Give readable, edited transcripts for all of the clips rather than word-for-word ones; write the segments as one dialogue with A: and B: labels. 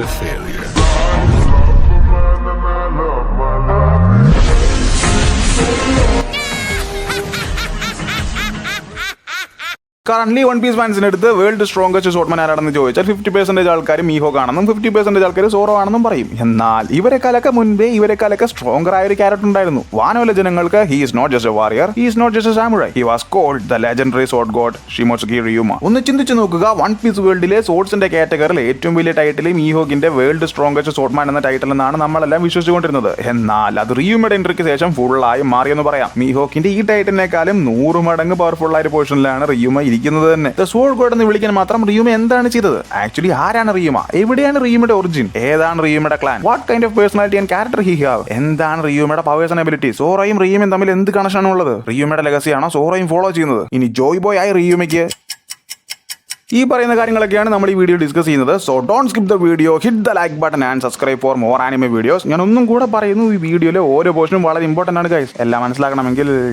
A: a failure.
B: Current One Piece ഫാൻസിന്റെ അടുത്ത് world strongest ഷോട്ട്മാൻ ആരാണെന്ന് ചോദിച്ചാൽ 50% ആൾക്കാർ മീഹോ കാണുന്നും 50% ആൾക്കാർ സോറോ ആണെന്നും പറയും. എന്നാൽ ഇവരെക്കാലൊക്കെ മുൻപേ ഇവരെക്കാലൊക്കെ സ്ട്രോങ്ങർ ആയ ഒരു ക്യാരക്ടർ ഉണ്ടായിരുന്നു. വാനോല ജനങ്ങൾക്ക് he is not just a warrior, he is not just a samurai, he was called the legendary sword god Shimotsuki Ryuma. ഒന്ന് ചിന്തിച്ചു നോക്കുക, വൺ പീസ് വേൾഡിലെ സോർട്സിന്റെ കാറ്റഗറിയിൽ ഏറ്റവും വലിയ ടൈറ്റിൽ മീഹോക്കിന്റെ വേൾഡ് സ്ട്രോങ്കസ്റ്റ് ഷോട്ട്മാൻ എന്ന ടൈറ്റിൽ നിന്നാണ് നമ്മളെല്ലാം വിശ്വസിച്ചുകൊണ്ടിരുന്നത്. എന്നാൽ അത് റിയുമയുടെ എൻട്രിക്ക് ശേഷം ഫുള്ളായി മാറിയെന്ന് പറയാം. മീഹോക്കിന്റെ ഈ ടൈറ്റിലിനേക്കാളും 100 മടങ്ങ് പവർഫുൾ ആയ ഒരു പൊസിഷനിലാണ് റിയുമ ഇരിക്കുന്നത് തന്നെ. ദ സോൾഡ് ഗോഡ് എന്ന് വിളിക്കാൻ മാത്രം റിയുമ എന്താണ് ചെയ്തത്? ആക്ച്വലി ആരാണ് റിയുമ? എവിടെയാണ് റിയുമയുടെ ഒറിജിൻ? ഏതാണ് റിയുമയുടെ clan? What kind of personality and character he have? എന്താണ് റിയുമയുടെ പവേഴ്സ് ആൻഡ് എബിലിറ്റി? സോറയും റിയുമയും തമ്മിൽ എന്ത് കണക്ഷൻ ഉള്ളത്? റിയുമയുടെ ലെഗസിയാണോ സോറയും ഫോളോ ചെയ്യുന്നത്? ഇനി ജോയ് ബോയ് ആയി റിയുമയ്ക്ക് ഈ പറയുന്ന കാര്യങ്ങളൊക്കെയാണ് നമ്മൾ ഈ വീഡിയോ ഡിസ്കസ് ചെയ്യുന്നത്. So don't skip the video, hit the like button and subscribe four more anime videos. ഞാൻ ഒന്നും കൂടെ പറയുന്നു, ഈ വീഡിയോയിലെ ഓരോ പോർഷനും വളരെ ഇമ്പോർട്ടൻ്റ് ആണ് ഗൈസ്. എല്ലാം മനസ്സിലാക്കണമെങ്കിൽ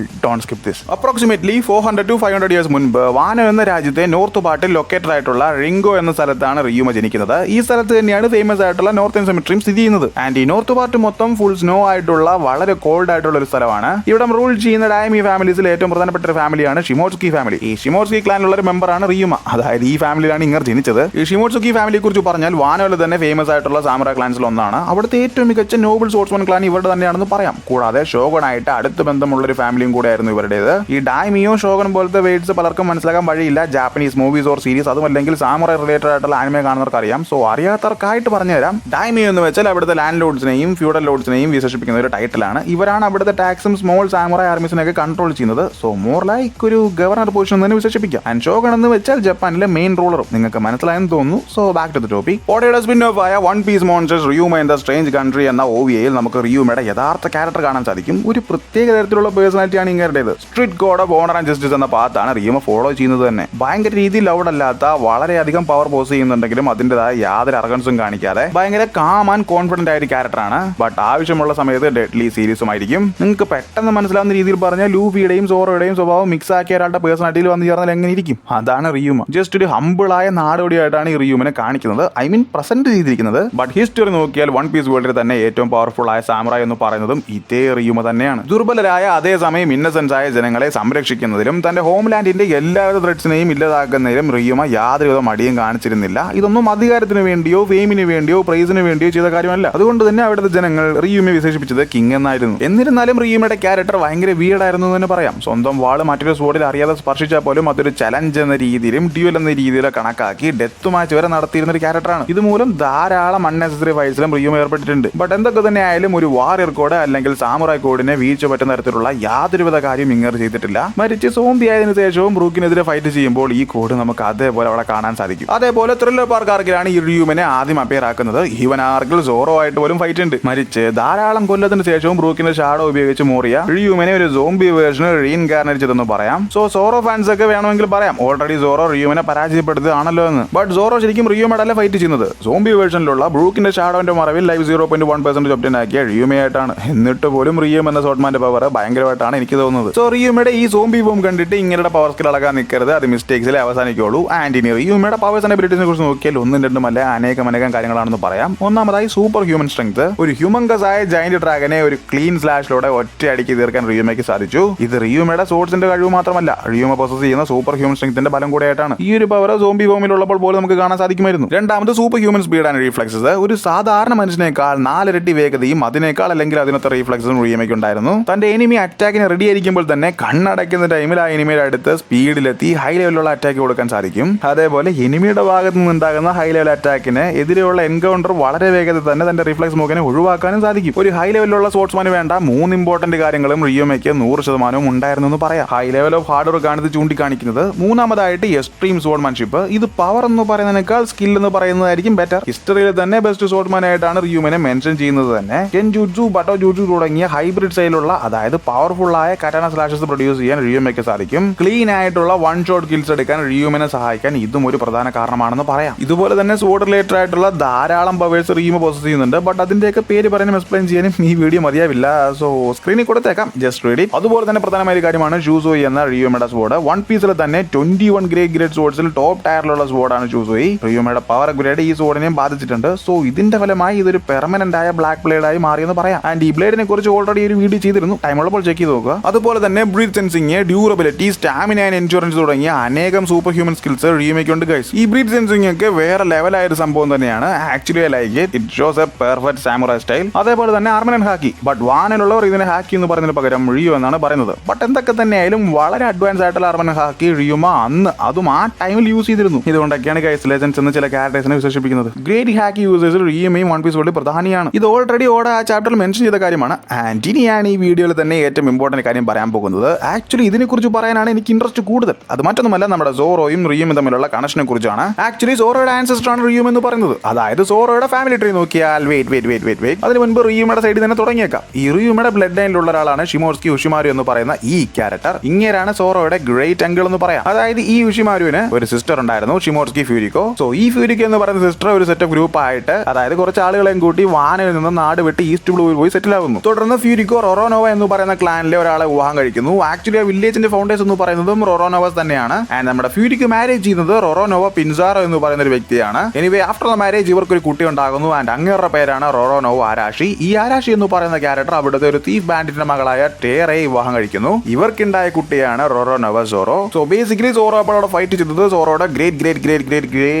B: don't skip this. Approximately 400 to 500 years മുൻപ് വാനോ എന്ന രാജ്യത്തെ നോർത്ത് പാർട്ടിൽ ലൊക്കേറ്റഡ് ആയിട്ടുള്ള റിംഗോ എന്ന സ്ഥലത്താണ് റിയുമ ജനിക്കുന്നത്. ഈ സ്ഥലത്ത് തന്നെയാണ് ഫേമസ് ആയിട്ടുള്ള നോർത്തേൺ സെമിട്രിയും സ്ഥിതി ചെയ്യുന്നത്. ആൻഡ് ഈ നോർത്ത് പാർട്ട് മൊത്തം ഫുൾ സ്നോ ആയിട്ടുള്ള വളരെ കോൾഡ് ആയിട്ടുള്ള ഒരു സ്ഥലമാണ്. ഇവിടെ റൂൾ ചെയ്യുന്ന ഡയമി ഫാമിലീസിൽ ഏറ്റവും പ്രധാനപ്പെട്ട ഒരു ഫാമിലിയാണ് ഷിമോസുക്കി ഫാമിലി. ഈ ഷിമോസുക്കി ക്ലാനിലുള്ള ഒരു മെമ്പറാണ് റിയുമ. അതായത് ഈ ഫാമിലിയാണ് ഇങ്ങനെ ജനിച്ചത്. ഈ ഷിമോസുക്കി ഫാമിലിയെ കുറിച്ച് പറഞ്ഞാൽ വാനോയിൽ തന്നെ ഫേമസ് ആയിട്ടുള്ള സാമുറ ക്ലാൻസിൽ ഒന്നാണ്. അവിടുത്തെ ഏറ്റവും മികച്ച നോബിൾ സ്പോർട്സ്മാൻ ക്ലാൻ ഇവരുടെ തന്നെയാണെന്ന് പറയാം. കൂടാതെ ഷോഗണായിട്ട് അടുത്ത ബന്ധമുള്ള ഒരു ഫാമിലിയും കൂടെ ആയിരുന്നു ഇവരുടേത്. ഈ ഡാമിയോ ഷോഗൺ പോലത്തെ വേർഡ്സ് പലർക്കും മനസ്സിലാക്കാൻ വഴിയില്ല. ജാപ്പനീസ് മൂവീസ് ഓർ സീരീസ്, അതുമല്ലെങ്കിൽ സാമുറ റിലേറ്റഡ് ആയിട്ടുള്ള ആനിമെ കാണുന്നവർക്ക് അറിയാം. സോ അറിയാത്തവർക്കായിട്ട് പറഞ്ഞുതരാം. ഡാമിയോ എന്ന് വെച്ചാൽ അവിടുത്തെ ലാൻഡ് ലോഡ്സിനെയും ഫ്യൂഡൽ ലോഡ്സിനെയും വിശേഷിപ്പിക്കുന്ന ഒരു ടൈറ്റിലാണ്. ഇവരാണ് അവിടുത്തെ ടാക്സും സ്മോൾ സാമുറ ആർമീസിനെയൊക്കെ കൺട്രോൾ ചെയ്യുന്നത്. സോ മോർ ലൈക്ക് ഒരു ഗവർണർ പൊസിഷൻ തന്നെ വിശേഷിപ്പിക്കാം. ആൻഡ് ഷോഗൺ എന്ന് വെച്ചാൽ ജപ്പാനിലെ മെയിൻ റൂളറും. നിങ്ങൾക്ക് മനസ്സിലായെന്ന് തോന്നുന്നു. So back to the topic. ഓഡയുടെ സ്പിൻ ഓഫ് ആയ One Piece Monsters Ryuma in the strange country എന്ന OVAയിൽ നമുക്ക് റിയുമയുടെ യഥാർത്ഥ ക്യാരക്ടർ കാണാൻ സാധിക്കും. ഒരു പ്രത്യേക തരത്തിലുള്ള പേഴ്സണാലിറ്റിയാണ് ഇങ്ങരുടേത്. Strict god of honour and justice എന്ന പാത്താണ് റിയുമ ഫോളോ ചെയ്യുന്നത് തന്നെ. ഭയങ്കര രീതിയിൽ ലൗഡ് അല്ലാത്ത, വളരെയധികം പവർ പോസ് ചെയ്യുന്നുണ്ടെങ്കിലും അതിൻ്റെതായ യാതൊരു അർഗൻസും കാണിക്കാതെ ഭയങ്കര കാം ആൻഡ് കോൺഫിഡന്റ് ആയ ഒരു ക്യാരക്ടറാണ്. ബട്ട് ആവശ്യമുള്ള സമയത്ത് ഡെഡ്ലി സീരിയസുമായിരിക്കും. നിങ്ങൾക്ക് പെട്ടെന്ന് മനസ്സിലാവുന്ന രീതിയിൽ പറഞ്ഞാൽ ലൂഫിയുടെയും സോറോയുടെയും സ്വഭാവം മിക്സ് ആക്കിയ ഒരാളുടെ പേഴ്സണാലിറ്റിയിൽ വന്നു ചേർന്നാൽ എങ്ങനെ ഇരിക്കും? അതാണ് റിയുമ. ജസ്റ്റ് ഒരു ഹമ്പിളായ നാടോടിയായിട്ടാണ് ഈ റിയുമിനെ കാണിക്കുന്നത്. ഐ മീൻ പ്രസന്റ് ചെയ്തിരിക്കുന്നത്. ബട്ട് ഹിസ്റ്ററി നോക്കിയാൽ വൺ പീസ് വേൾഡിൽ തന്നെ ഏറ്റവും പവർഫുൾ ആയ സാമുറായി എന്ന് പറയുന്നതും ഇതേ റിയുമ തന്നെയാണ്. ദുർബലരായ അതേസമയം ഇന്നസെൻസ് ആയ ജനങ്ങളെ സംരക്ഷിക്കുന്നതിലും തന്റെ ഹോംലാൻഡിന്റെ എല്ലാവിധ ത്രെഡ്സിനെയും ഇല്ലാതാക്കുന്നതിലും റിയുമ യാതൊരുവിധ മടിയും കാണിച്ചിരുന്നില്ല. ഇതൊന്നും അധികാരത്തിന് വേണ്ടിയോ ഫെയിമിന് വേണ്ടിയോ പ്രൈസിന് വേണ്ടിയോ ചെയ്ത കാര്യമല്ല. അതുകൊണ്ട് തന്നെ അവിടുത്തെ ജനങ്ങൾ റിയുമെ വിശേഷിപ്പിച്ചത് കിങ് എന്നായിരുന്നു. എന്നിരുന്നാലും റിയുമയുടെ ക്യാരക്ടർ ഭയങ്കര വീടായിരുന്നു എന്ന് പറയാം. സ്വന്തം വാള് മറ്റൊരു സ്വോർഡിൽ അറിയാതെ സ്പർശിച്ചാൽ പോലും അതൊരു ചലഞ്ച് എന്ന രീതിയിലും ഡ്യൂൽ എന്ന രീതിയിലും കണക്കാക്കി ഡെത്ത് മാച്ച് വരെ നടത്തിയിരുന്ന ഒരു ക്യാരക്ടറാണ്. ഇതുമൂലം ധാരാളം അൺനെസസറി ഫൈറ്റ്സിലും റിയുമ ഏർപ്പെട്ടിട്ടുണ്ട്. ബട്ട് എന്തൊക്കെ തന്നെ ആയാലും ഒരു വാറിയർ കോഡ് അല്ലെങ്കിൽ സാമുറായി കോഡിനെ വീഴ്ച പറ്റുന്ന തരത്തിലുള്ള യാതൊരുവിധ കാര്യം ഇങ്ങർ ചെയ്തിട്ടില്ല. മരിച്ച് സോംബി ആയതിനു ശേഷവും ബ്രൂക്കിനെതിരെ ഫൈറ്റ് ചെയ്യുമ്പോൾ ഈ കോഡ് നമുക്ക് അതേപോലെ അവിടെ കാണാൻ സാധിക്കും. അതേപോലെ ത്രില്ലർ പാർക്ക് ആർക്കിലാണ് ഈ റിയുമിനെ ആദ്യം അപ്പിയർ ആക്കുന്നത്. ഈവൻ ആർക്കിൽ സോറോ ആയിട്ട് പോലും ഫൈറ്റ് ഉണ്ട്. മരിച്ച് ധാരാളം കൊല്ലത്തിന് ശേഷവും ബ്രൂക്കിന്റെ ഷാഡോ ഉപയോഗിച്ച് മോറിയ റിയുമിനെ ഒരു സോംബി വേർഷന് റീഇൻകാർനേറ്റ് ചെയ്തെന്ന് പറയാം. സോ സോറോ ഫാൻസ് ഒക്കെ വേണമെങ്കിൽ പറയാം ഓൾറെഡി സോറോ റിയുമിനെ പരാജയപ്പെടുത്തുകയാണല്ലോ എന്ന്. ബട്ട് സോറോ ശരിക്കും റിയുമയുടെ ഫൈറ്റ് ചെയ്യുന്നത് സോംബി വേർഷനിലുള്ള ബ്രൂക്കിന്റെ ഷാഡോന്റെ മറവിൽ ലൈഫ് 0.1% ഒബ്റ്റൻ ആക്കിയ റിയുമയായിട്ടാണ്. എന്നിട്ട് പോലും റിയും എന്ന ഷോട്ട്മാന്റെ പവർ ഭയങ്കരമായിട്ടാണ് എനിക്ക് തോന്നുന്നത്. സോ റിയുമയുടെ ഈ സോംബി ബൂം കണ്ടിട്ട് ഇങ്ങനെ പവർ സ്കിൽ അളക്കാൻ നിൽക്കരുത്. അത് മിസ്റ്റേക്സിലെ അവസാനിക്കുള്ളൂ. ആൻഡ് ഇനി റിയുമയുടെ പവേഴ്സ് ആൻഡ് എബിലിറ്റീസിനെ കുറിച്ച് നോക്കിയാൽ ഒന്നും രണ്ടും അല്ല അനേകം കാര്യങ്ങളാണെന്ന് പറയാം. ഒന്നാമതായി സൂപ്പർ ഹ്യൂമൻ സ്ട്രെങ്ത്. ഒരു ഹ്യൂമൻഗസ് ആയ ജയന്റ് ഡ്രാഗനെ ഒരു ക്ലീൻ സ്ലാഷിലൂടെ ഒറ്റയടിക്ക് തീർക്കാൻ റിയുമയ്ക്ക് സാധിച്ചു. ഇത് റിയുമയുടെ സോർട്സിന്റെ കഴിവ് മാത്രമല്ല, റിയുമ പൊസസ് ചെയ്യുന്ന സൂപ്പർ ഹ്യൂമൻ സ്ട്രെങ്ത്തിന്റെ ബലം കൂടെയായിട്ടാണ്. ഈ ഒരു പവർ സോംബി ഫോമിലുള്ളപ്പോൾ പോലും നമുക്ക് കാണാൻ സാധിക്കുമായിരുന്നു. രണ്ടാമത് സൂപ്പർ ഹ്യൂമൻ സ്പീഡ് ആൻഡ് റീഫ്ലെക്സസ്. ഒരു സാധാരണ മനുഷ്യനേക്കാൾ 4 ഇരട്ടി വേഗതയും അതിനേക്കാൾ അല്ലെങ്കിൽ അതിനൊത്ത റീഫ്ലെക്സും റിയുമയ്ക്ക് ഉണ്ടായിരുന്നു. തന്റെ എനിമി അറ്റാക്കിന് റെഡി ആയിരിക്കുമ്പോൾ തന്നെ കണ്ണടയ്ക്കുന്ന ടൈമിൽ ആ എനിമിയുടെ അടുത്ത് സ്പീഡിലെത്തി ഹൈ ലെവലിലുള്ള അറ്റാക്ക് കൊടുക്കാൻ സാധിക്കും. അതേപോലെ എനിമിയുടെ ഭാഗത്ത് നിന്നുണ്ടാകുന്ന ഹൈ ലെവൽ അറ്റാക്കിന് എതിരെയുള്ള എൻകൗണ്ടർ വളരെ വേഗത്തിൽ തന്നെ തന്റെ റിഫ്ലെക്സ് മുഖേന ഒഴിവാക്കാനും സാധിക്കും. ഒരു ഹൈ ലെവലിലുള്ള സ്പോർട്സ്മാന് വേണ്ട 3 ഇമ്പോർട്ടന്റ് കാര്യങ്ങളും റിയുമയ്ക്ക് 100% ഉണ്ടായിരുന്നു എന്ന് പറയാം. High level of hard work ആണ് ഇത് ചൂണ്ടിക്കാണിക്കുന്നത്. മൂന്നാമതായിട്ട് എക്സ്ട്രീം സ്വോർഡ്മാൻഷിപ്പ്. ഇത് പവർ എന്ന് പറയുന്നതിനേക്കാൾ സ്കിൽ എന്ന് പറയുന്നതായിരിക്കും ബെറ്റർ. ഹിസ്റ്ററിയിൽ തന്നെ ബെസ്റ്റ് സ്വോർഡ്മാൻ ആയിട്ടാണ് റിയുമിനെ മെൻഷൻ ചെയ്യുന്നത് തന്നെ. കെൻജുട്സു, ബട്ടോ ജുട്സു തുടങ്ങിയ ഹൈബ്രിഡ് സ്റ്റൈലുള്ള അതായത് പവർഫുൾ ആയ കറ്റാന സ്ലാഷസ് പ്രൊഡ്യൂസ് ചെയ്യാൻ റിയുമയ്ക്ക് സാധിക്കും. ക്ലീൻ ആയിട്ടുള്ള വൺ ഷോട്ട് കിൽസ് എടുക്കാൻ റിയുമിനെ സഹായിക്കാൻ ഇതും ഒരു പ്രധാന കാരണമാണെന്ന് പറയാം. ഇതുപോലെ തന്നെ സ്വോർഡ് റിലേറ്റഡ് ആയിട്ടുള്ള ധാരാളം പവേഴ്സ് റിയുമ പോസസ് ചെയ്യുന്നുണ്ട്. ബട്ട് അതിന്റെയൊക്കെ പേര് പറയാനും എക്സ്പ്ലെയിൻ ചെയ്യാനും ഈ വീഡിയോ മതിയാവില്ല. സോ സ്ക്രീനിൽ കൊടുത്തേക്കാം, ജസ്റ്റ് റീഡ് ഇറ്റ്. അതുപോലെ തന്നെ പ്രധാനമായ കാര്യമാണ് ഷൂസോയി എന്ന റിയുമയുടെ സ്വോർഡ്. വൺ പീസിൽ തന്നെ 21 ഗ്രേഡ് സ്വോർഡ്സിൽ ഏറ്റവും ടോപ്പ് ടയറിലുള്ള സ്വോർഡാണ് ചൂസുയി. റിയുമയുടെ പവർ അപ്ഗ്രേഡ് ഈ സ്വോർഡിനെയും ബാധിച്ചിട്ടുണ്ട്. സോ ഇതിന്റെ ഫലമായി ഇതൊരു പെർമനന്റ് ആയ ബ്ലാക്ക് ബ്ലേഡായി മാറിയെന്ന് പറയാം. ആൻഡ് ഈ ബ്ലേഡിനെ കുറിച്ച് ഓൾറെഡി ഒരു വീഡിയോ ചെയ്തിരുന്നു, ടൈമുള്ളപ്പോൾ ചെക്ക് ചെയ്ത് നോക്കുക. അതുപോലെ തന്നെ breath sensing, durability, stamina and endurance തുടങ്ങിയ അനേകം സൂപ്പർ ഹ്യൂമൻ സ്കിൽസ് റിയുമയ്ക്കുണ്ട് ഗൈസ്. ഈ ബ്രീത്ത് സെൻസിങ് ഒക്കെ വേറെ ലെവലായ ഒരു സംഭവം തന്നെയാണ്. Actually I like it. It shows a perfect samurai style. അതേപോലെ തന്നെ ആർമൻ ഹാക്കി. ബട്ട് വാനിലുള്ളവർ ഇതിനെ ഹാക്കി എന്ന് പറയുന്നതിന് പകരം റിയു എന്നാണ് പറയുന്നത്. ബട്ട് എന്തൊക്കെ തന്നെയായാലും വളരെ അഡ്വാൻസ് ആയിട്ടുള്ള ആർമൻ ഹാക്കി റിയുമ അന്ന് അതും ആ ടൈമിൽ യൂസ് ചെയ്തിരുന്നു. ഇതുകൊണ്ടൊക്കെയാണ് ഗൈസ് ലെജൻഡ്സ് എന്ന് ചില ക്യാരക്ടേഴ്സിനെ വിശേഷിപ്പിക്കുന്നത്. ഗ്രേറ്റ് ഹാക്കി യൂസേഴ്സിൽ റിയുമയും വൺ പീസ് വേൾഡ് പ്രധാനിയാണ്. ഇത് ഓൾറെഡി ഓടെ ആ ചാപ്റ്ററിൽ മെൻഷൻ ചെയ്ത കാര്യമാണ്. ആൻഡ് ഇനിയാണ് ഈ വീഡിയോയിൽ തന്നെ ഏറ്റവും ഇമ്പോർട്ടന്റ് കാര്യം പറയാൻ പോകുന്നത്. ആക്ച്വലി ഇതിനെക്കുറിച്ച് പറയാനാണ് എനിക്ക് ഇൻട്രസ്റ്റ് കൂടുതൽ. അത് മറ്റൊന്നുമല്ല, നമ്മുടെ സോറോയും റിയുവും തമ്മിലുള്ള കണക്ഷനെ കുറിച്ചാണ്. ആക്ച്വലി സോറോയുടെ ആൻസെസ്റ്റർ ആണ് റിയും എന്ന് പറയുന്നത്. അതായത് സോറോയുടെ ഫാമിലി ട്രീ നോക്കിയാൽ വെയിറ്റ് അതിന് മുൻപ് റിയുമയുടെ സൈഡിൽ തന്നെ തുടങ്ങിയേക്കാം. ഈ റിയുമയുടെ ബ്ലഡ് ലൈനിലുള്ള ഒരാളാണ് ഷിമോർസ്കി ഉഷിമാരു എന്ന് പറയുന്ന ഈ ക്യാരക്ടർ. ഇങ്ങനെയാണ് സോറോയുടെ ഗ്രേറ്റ് അങ്കിൾ എന്ന് പറയാം. അതായത് ഈ ഉഷിമാരുവിന് ഒരു സിസ്റ്റർ ഉണ്ടായിരുന്നു, ഷിമോർസ്കി ഫ്യൂരിക്കോ. സോ ഈ ഫ്യൂരിക്കോ എന്ന് പറയുന്ന സിസ്റ്റർ ഒരു സെറ്റ് ഓഫ് ഗ്രൂപ്പ് ആയിട്ട്, അതായത് കുറച്ച് ആളുകളെയും കൂട്ടി വാനയിൽ നിന്ന് നാട് വിട്ട് ഈസ്റ്റ് ബ്ലൂവിൽ പോയി സെറ്റിൽ ആകുന്നു. തുടർന്ന് ഫ്യൂരിക്കോ റൊറോനോവ എന്ന് പറയുന്ന ക്ലാനിലെ ഒരാളെ വിവാഹം കഴിക്കുന്നു. ആക്ച്വലി ആ വില്ലേജിന്റെ ഫൗണ്ടേഴ്സ് എന്ന് പറയുന്നതും റൊറോനോവസ് തന്നെയാണ്. ആൻഡ് നമ്മുടെ ഫ്യൂരിക്കോ മാരേജ് ചെയ്യുന്നത് റൊറോനോവ പിൻസാറോ എന്ന് പറയുന്ന ഒരു വ്യക്തിയാണ്. എനിവേ ആഫ്റ്റർ ദ മാരേജ് ഇവർക്കൊരു കുട്ടി ഉണ്ടാകുന്നു. ആൻഡ് അങ്ങേരുടെ പേരാണ് റൊറോനോവ ആരാഷി. ഈ ആരാഷി എന്ന് പറയുന്ന ക്യാരക്ടർ അവിടുത്തെ ഒരു തീഫ് ബാൻഡിന്റെ മകളായ ടേറയെ വിവാഹം കഴിക്കുന്നു. ഇവർക്കുണ്ടായ കുട്ടിയാണ് റൊറോനോവ സോറോ. സോ ബേസിക്കലി സോറോ അപ്പോൾ അവിടെ ഫൈറ്റ് ചെയ്തത് സോറോയുടെ ഗ്രേറ്റ്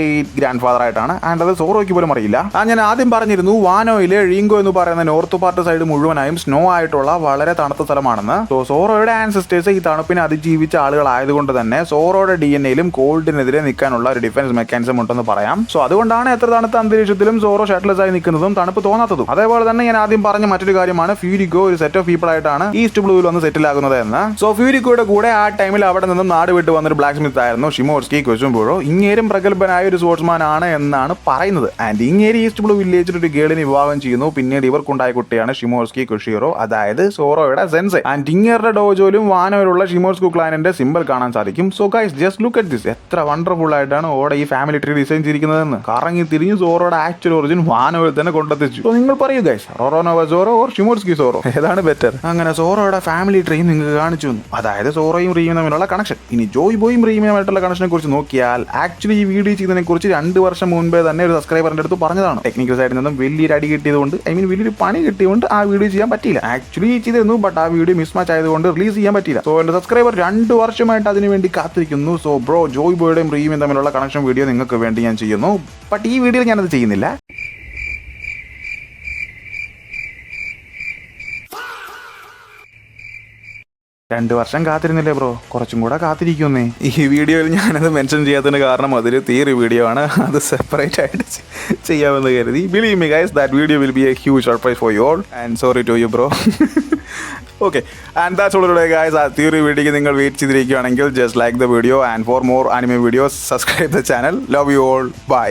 B: ഗ്രാൻഡ് ഫാദർ ആയിട്ടാണ്. ആൻഡ് അത് സോറോയ്ക്ക് പോലും അറിയില്ല. ഞാൻ ആദ്യം പറഞ്ഞിരുന്നു വാനോയിലെ റീങ്കോ എന്ന് പറയുന്ന നോർത്ത് പാർട്ട് സൈഡ് മുഴുവനായും സ്നോ ആയിട്ടുള്ള വളരെ തണുത്ത സ്ഥലമാണെന്ന്. സോ സോറോയുടെ ആൻസെസ്റ്റേഴ്സ് ഈ തണുപ്പിനെ അതിജീവിച്ച ആളുകളായതുകൊണ്ട് തന്നെ സോറോയുടെ DNA-യിലും കോൾഡിനെതിരെ നിൽക്കാനുള്ള ഒരു ഡിഫൻസ് മെക്കാനിസം ഉണ്ടെന്ന് പറയാം. സോ അതുകൊണ്ടാണ് എത്ര തണുത്ത അന്തരീക്ഷത്തിലും സോറോ ഷട്ടിൽസ് ആയി നിൽക്കുന്നതും തണുപ്പ് തോന്നാത്തതും. അതേപോലെ തന്നെ ഞാൻ ആദ്യം പറഞ്ഞ മറ്റൊരു കാര്യമാണ് ഫ്യൂരിക്കോ ഒരു സെറ്റ് ഓഫ് പീപ്പിൾ ആയിട്ടാണ് ഈസ്റ്റ് ബ്ലൂവിൽ വന്ന് സെറ്റിൽ ആകുന്നത് എന്ന്. സോ ഫ്യൂരിക്കോയുടെ കൂടെ ആ ടൈമിൽ അവിടെ നിന്നും നാട് വിട്ട് വന്നൊരു ബ്ലാക്ക് സ്മിത്ത് ആയിരുന്നു ഷിമോർസ്കി കൊച്ചുംപുഴോ. ഇങ്ങേരും പ്രഗത്ഭനായ ഒരു സ്പോർട്സ്മാൻ ആണ് എന്നാണ് പറയുന്നത്. ആൻഡ് ഇങ്ങേരി ഈസ്റ്റ് ബ്ലൂ വില്ലേജിൽ ഒരു ഗേളിനെ വിവാഹം ചെയ്യുന്നു. പിന്നീട് ഇവർക്കുണ്ടായ കുട്ടിയാണ് ഷിമോർസ്കി കുഷിറോ, അതായത് സോറോയുടെ സെൻസെ. ആൻഡ് ഇങ്ങേരുടെ ഡോജോയിലും വാനോയിലുള്ള ഷിമോർസ്കി ക്ലാനിന്റെ സിമ്പിൾ കാണാൻ സാധിക്കും. So guys just look at this. എത്ര വണ്ടർഫുൾ ആയിട്ടാണ് ഓടെ ഈ ഫാമിലി ട്രീ ഡിസൈൻ ചെയ്തിരിക്കുന്നതെന്ന്. കറങ്ങി തിരിഞ്ഞ് സോറോയുടെ ആക്ച്വൽ ഒറിജിൻ വാനോയിൽ തന്നെ കൊണ്ടെത്തിച്ചു. സോ നിങ്ങൾ പറയൂ ഗൈസ്, റൊറോനോവ സോറോ ഓർ ഷിമോർസ്കി സോറോ ഏതാണ് ബെറ്റർ? അങ്ങനെ സോറോയുടെ ഫാമിലി ട്രീ നിങ്ങൾക്ക് കാണിച്ചു തന്നു. അതായത് സോറോയും റിയും തമ്മിലുള്ള കണക്ഷൻ. ഇനി ജോയ് ബോയും റിയുമായിട്ടുള്ള കണക്ഷനെ കുറിച്ച് നോക്കിയാൽ ആക്ച്വലി ഈ വീഡിയോ ചെയ്തതിനെ കുറിച്ച് 2 വർഷം മുൻപേ തന്നെ ഒരു സബ്സ്ക്രൈബറിന്റെ അടുത്ത് പറഞ്ഞതാണ്. ടെക്നിക്കൽ സൈഡിൽ നിന്നും വലിയൊരു അടി കിട്ടിയതുകൊണ്ട്, വലിയൊരു പണി കിട്ടിയതുകൊണ്ട് ആ വീഡിയോ ചെയ്യാൻ പറ്റിയില്ല. ആക്ച്വലി ചെയ്തിരുന്നു, ബട്ട് ആ വീഡിയോ മിസ് മാച്ച് ആയതുകൊണ്ട് റിലീസ് ചെയ്യാൻ പറ്റില്ല. സോ എന്റെ സബ്സ്ക്രൈബർ 2 വർഷമായിട്ട് അതിന് വേണ്ടി കാത്തിരിക്കുന്നു. സോ ബ്രോ, ജോയ് ബോയുടെയും റിയുവും തമ്മിലുള്ള കണക്ഷൻ വീഡിയോ നിങ്ങൾക്ക് വേണ്ടി ഞാൻ ചെയ്യുന്നു. ബട്ട് ഈ വീഡിയോയിൽ ഞാനത് ചെയ്യുന്നില്ല. 2 വർഷം കാത്തിരുന്നില്ലേ ബ്രോ, കുറച്ചും കൂടെ കാത്തിരിക്കുന്നേ. ഈ വീഡിയോയിൽ ഞാനത് മെൻഷൻ ചെയ്യാത്തതിന് കാരണം അതൊരു തിയറി വീഡിയോ ആണ്. അത് സെപ്പറേറ്റ് ആയിട്ട് ചെയ്യാമെന്ന് കരുതി. Believe me guys, that video will be a huge surprise for you all and sorry to you bro. Okay, and that's all today guys. ആ തിയറി വീഡിയോക്ക് നിങ്ങൾ വെയിറ്റ് ചെയ്തിരിക്കുകയാണെങ്കിൽ just like the video and for more anime videos subscribe the channel. Love you all, by.